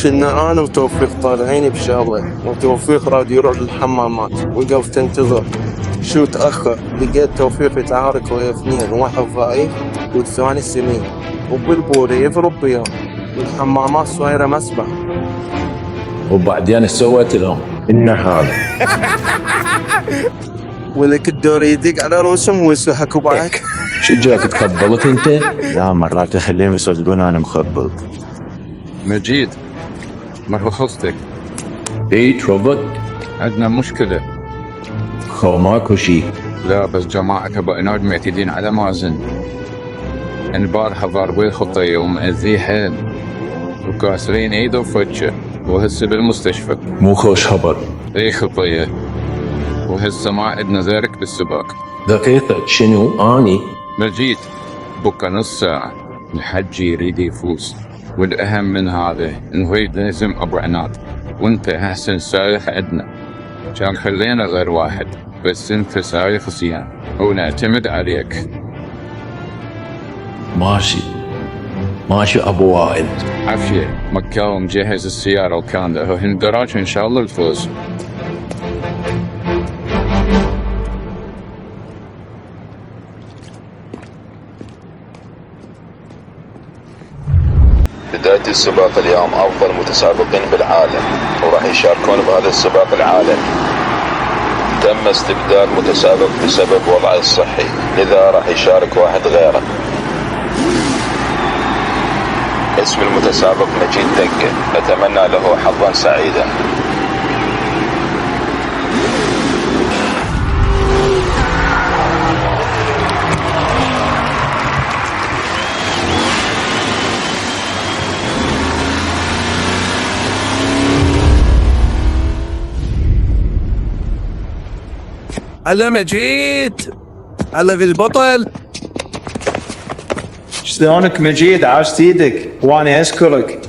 كنا انا وتوفيق طالعين بشغله، وتوفيق راد يروح للحمامات، وقفت انتظر. شو تأخر، لقيت توفيق يتعارك ويا اثنين، واحد ضعيف والثاني سمين، وبالبورة يضرب بيهم، والحمامات صايرة مسبح. وبعدين سويت لهم إن هذا ولك الدور يدق على رؤوسهم ويسحكوا بعك. شو جاك تخبلت انت؟ لا مرات اخليهم يصدقون انا مخبل. مجيد، مرحبا خصتك. اي تربط؟ عندنا مشكلة. خو ماكو شي. لا بس جماعة أبو إناد معتدين على مازن. البارحة ضاربين خطية ومأذيه حيل، وكاسرين ايده وفجه، وهسه بالمستشفى. مو خوش خبر. اي خطية، وهسه ما عندنا غيرك بالسباق. دقيقة شنو اني؟ مجيد، بكره نص ساعة الحج يريد يفوز، والأهم من هذا إنه يلزم أبو عناد، وأنت أحسن سايق عندنا، كان خلينا غير واحد، بس أنت سايق زين ونعتمد عليك. ماشي أبو وائل. عافية، مكاو مجهز السيارة وكان وهن دراج إن شاء الله الفوز. بداية السباق اليوم أفضل متسابقين بالعالم وراح يشاركون بهذا السباق العالمي. تم استبدال متسابق بسبب وضعه الصحي، لذا راح يشارك واحد غيره. اسم المتسابق مجيد دقة، أتمنى له حظا سعيدا. هلا مجيد، هلا بالبطل. شلونك مجيد؟ عاشت ايدك وانا اشكرك.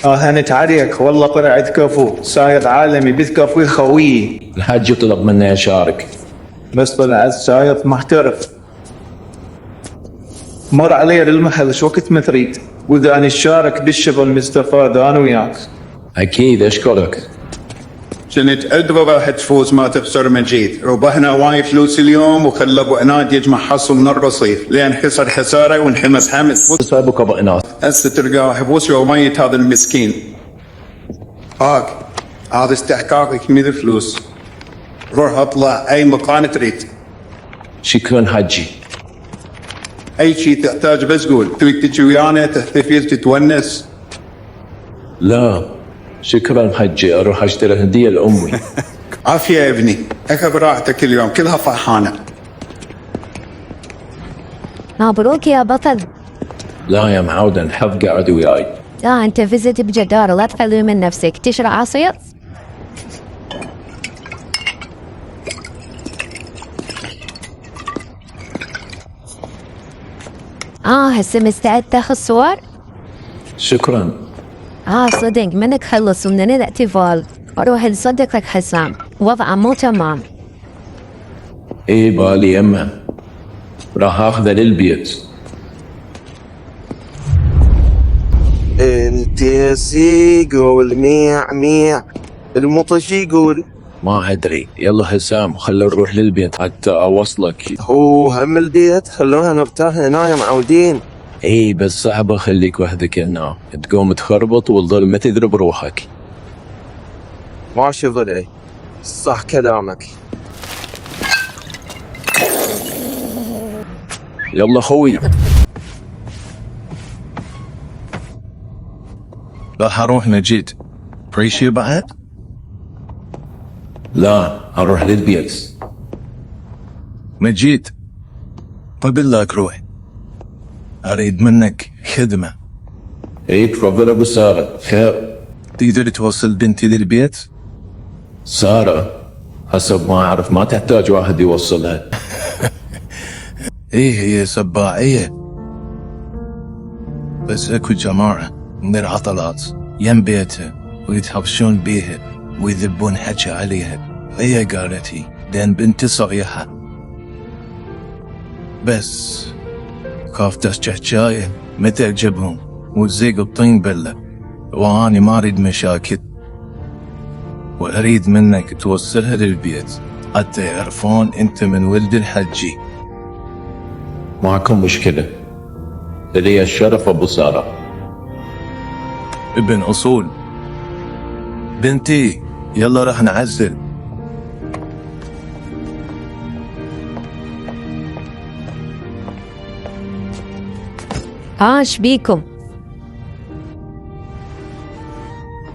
هنت عليك والله، طلعت كفو سايق عالمي بكفو خويي. الحاج طلب مني اشارك بس طلعت سايق محترف. مر علي للمحل شو وقت ما تريد، واذا انا اشارك بالشغل مستفاد انا وياك. اكيد اشكرك. كنت ادري راح تفوز ما تخسر مجيد، ربحنا وايد فلوس اليوم وخلى ابو عناد يجمع حصل من الرصيف لين حصل حساره وانحمس حمس. سابق ابو عناد هسه تلقاه حبوس وميت هذا المسكين. هاك هذا استحقاقك من الفلوس، روح اطلع اي مكان تريد. شكرا حجي. اي شيء تحتاج بس قول. تريد تجي ويانا تحتفل تتونس؟ لا شكرا حجي، اروح اشتري هديه لامي. عافيه يا ابني، اخذ راحتك اليوم كلها فرحانه. مبروك يا بطل. لا يا معود، الحظ قاعد وياي. لا انت فزت بجدارة، لا تخلي من نفسك. تشرب عصير؟ هسه مستعد تاخذ صور؟ شكرا. صدق منك خلص ومن الاحتفال اروح لصديقك حسام، وضعه مو تمام. ايه بالي يمه، راح اخذه للبيت. التيسي يقول ميع ميع، المطش يقول ما ادري. يلا حسام خلنا نروح للبيت حتى اوصلك. هو هم البيت، خلونا نرتاح هنا يا معودين. اي بس صعب اخليك وحدك هنا، تقوم تخربط والظلمة تدري بروحك. ماشي ضلعي، صح كلامك. يلا خوي. راح اروح مجيد. بريشي بعد؟ لا اروح للبيت. مجيد قبل لا روح اريد منك خدمة. اي تفضل ابو سارة، خير؟ تقدر توصل بنتي للبيت؟ سارة حسب ما اعرف ما تحتاج واحد يوصلها. ايه هي سباعية، بس اكو جماعة من العطلات يم بيتها ويتحبشون بيها ويذبون حكي عليها. هي قالتي لان بنتي صريحة، بس خاف تسجح جاية ما تعجبهم وتزيق الطين بلة، وأنا ما أريد مشاكل، وأريد منك توصلها للبيت حتى يعرفون أنت من ولد الحجي. معكم مشكلة، لدي الشرف أبو سارة. ابن أصول. بنتي يلا رح نعزل. ايش بيكم؟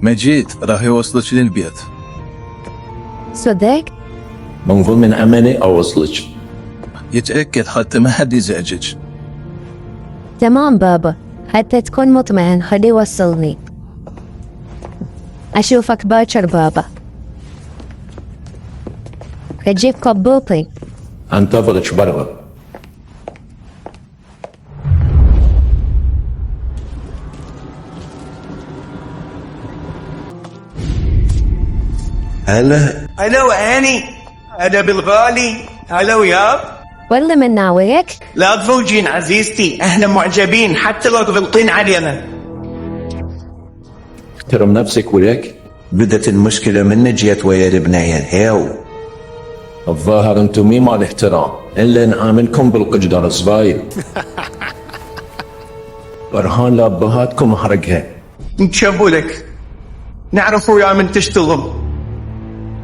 مجيد راح يوصلك للبيت. صدق؟ من ضمن عملي أوصلك. يتأكد حتى ما حد يزعجك. تمام بابا، حتى تكون مطمئن خليه يوصلني. أشوفك باكر بابا. أجيب كبوبي. أنتظرك برا. هلا هلو هاني، هلا بالغالي، هلا وياك. ولا من ناويك؟ لا تفوجين عزيزتي، احنا معجبين حتى لو تغلطين علينا. احترم نفسك ولك. بدت المشكلة من جيت ويا البنية هيو. الظاهر انتم مي مال احترام الا نعاملكم بالقجدر صبايل. برهان لابهاتكم حرقها. نشبو لك، نعرف ويا من تشتغل.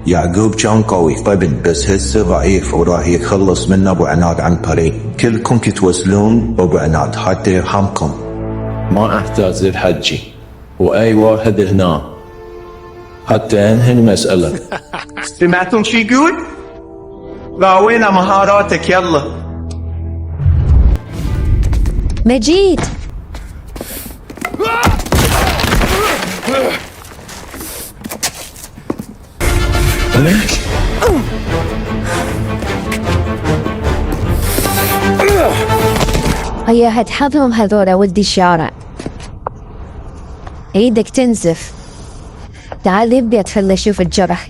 يعقوب كان قوي طبد بس هسه ضعيف وراح يتخلص من ابو عناد عن طريق كلكم تتوسلون ابو عناد حتى يرحمكم. ما احتاج للحجي واي واحد هنا حتى انهي المسألة. سمعتم شي يقول؟ راوينا مهاراتك يلا. مجيد. لك هيا هتحضرهم هذولا ولد الشارع. ايدك تنزف. تعال البيت خلي اشوف الجرح.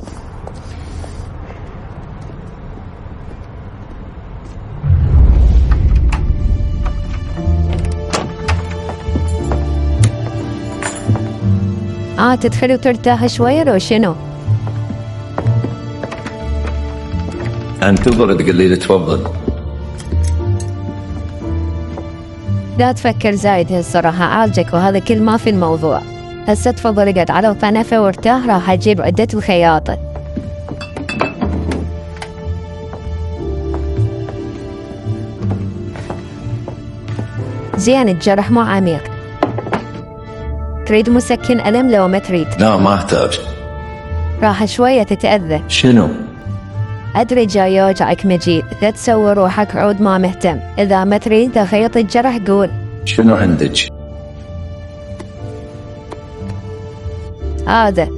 تدخل وترتاح شوية لو شنو؟ انتظر تقول لي تفضل. لا تفكر زايد هالصراحة، عالجك وهذا كل ما في الموضوع. هسه تفضل اقعد على طنفة وارتاح، راح اجيب عدة الخياطة. زين الجرح مو عميق. تريد مسكن ألم لو ما تريد؟ لا ما احتاج. راح شوية تتأذى. شنو؟ أدري جاي يوجعك مجيد، لا تسوي روحك عود ما مهتم. إذا ما تريد خيط الجرح قول. شنو عندك؟ هذا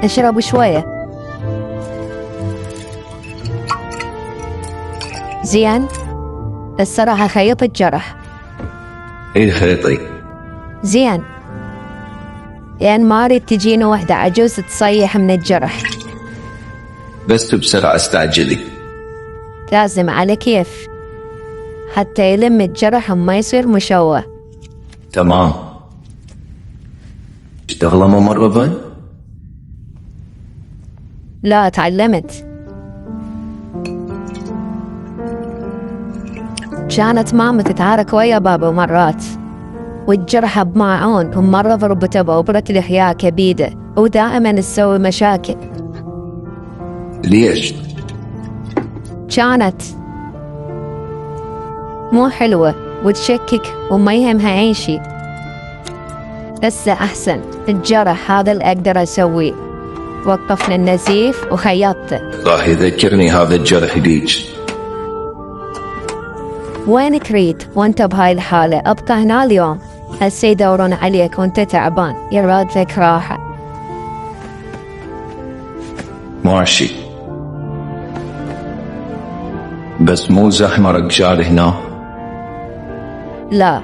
اشرب شوية. زين الصراحة خيط الجرح. ايه خيطي. زين يعني ما اريد تجينا وحدة عجوز تصيح من الجرح. بس بسرعة استعجلي. لازم على كيف حتى يلم الجرح وما يصير مشوه. تمام. اشتغله ممرضة؟ لا تعلمت. كانت ماما تتعارك ويا بابا مرات والجرح بماعون، ومرة ضربته بأبرة الإحياء كبيدة، ودائما تسوي مشاكل. ليش؟ كانت مو حلوة وتشكك وما يهمها أي شي. هسه أحسن، الجرح هذا اللي أقدر أسويه. وقفنا النزيف وخيطته. راح يذكرني هذا الجرح ليج. وين تريد وانت بهاي الحالة؟ ابقى هنا اليوم. هسه يدورون عليك وانت تعبان، يراد لك راحة. ماشي، بس مو زحمة رجال هنا. لا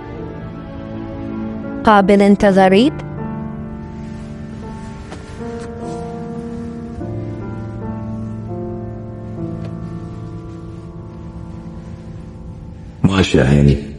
قابل انت غريب. خش يا عيني.